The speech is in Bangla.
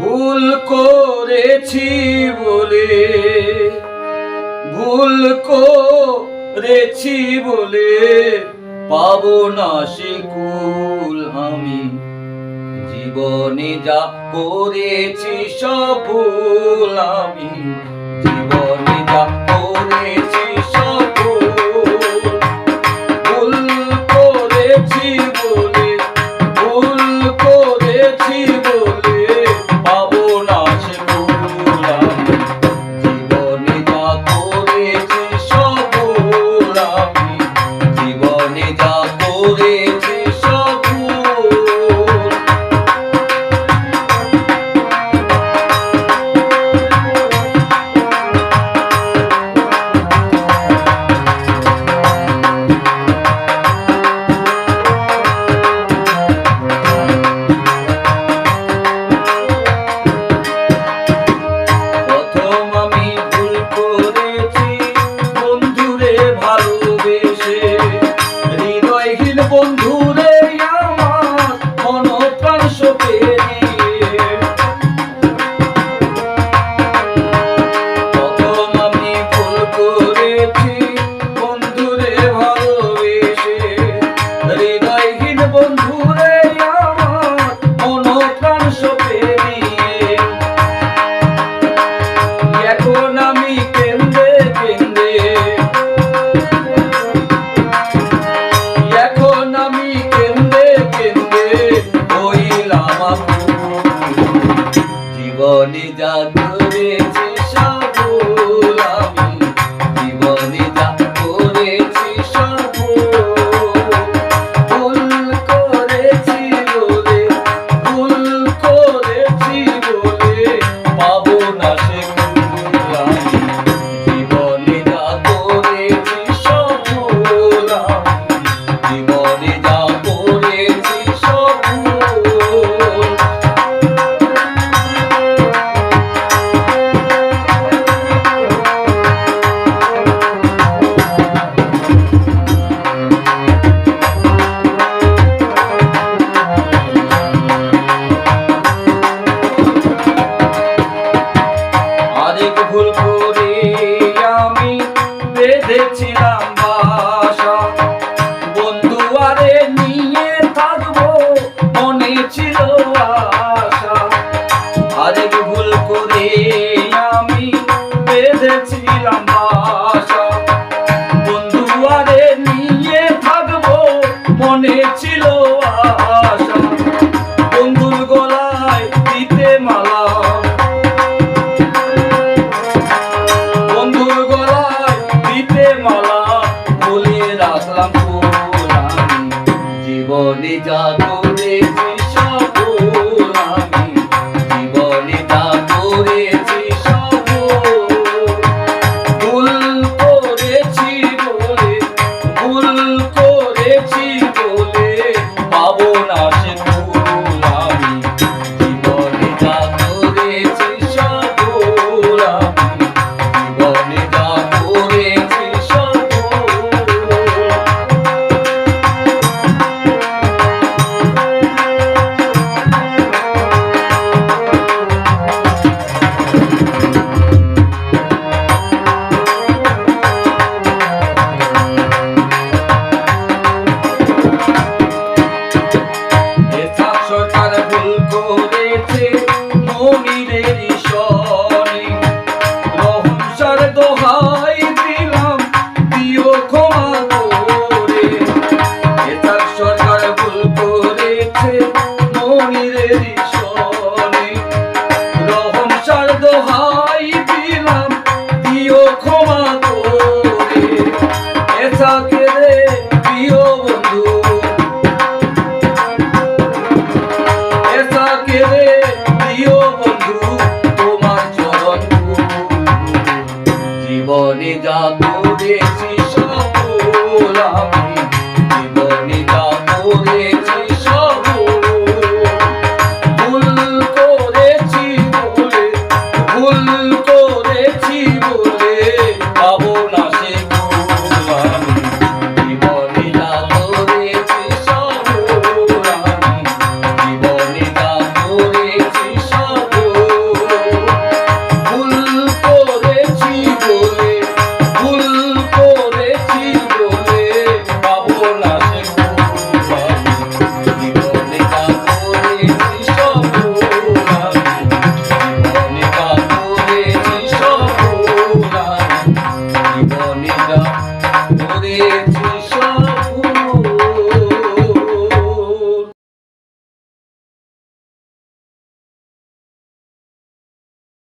ভুল করেছি বলে, ভুল করেছি বলে পাবো না সে কুল। আমি জীবনে যা করেছি সব ভুল, আমি জীবনে যা করেছি সব ভুল। ভুল করেছি বলে, ভুল করেছি বলে পাবো না সে কুল। আমি জীবনে যা করেছি সব ভুল, আমি জীবনে যা করেছি সব ভুল। বন্ধুরে আমার মনপ্রাণ সঁপে দিয়ে, প্রথম আমি ভুল করেছি বন্ধুরে ভালোবেসে। হৃদয়হীন বন্ধুরে আমার মনপ্রাণ সঁপে দিয়ে, এখন আমি কেঁদে কেঁদে, আমি কেঁদে কেঁদে হইলাম জীবনে যা করেছি সব ভুল, আমি জীবনে যা করেছি সব ভুল। করেছি বলে, ভুল করেছি বলে পাবো না সে কুল। আমি জীবনে যা করেছি সব ভুল, জীবনে যা করেছি সব ভুল। আরেক ভুল করে আমি বেঁধেছিলাম বাসা, বন্ধু আরে নিয়ে থাকবো মনে ছিল আশা। আরেক ভুল করে আমি বেঁধেছিলাম বাসা, বন্ধু আরে নিয়ে থাকবো মনে ছিল আশা। বন্ধুর গলায় দিতে মালা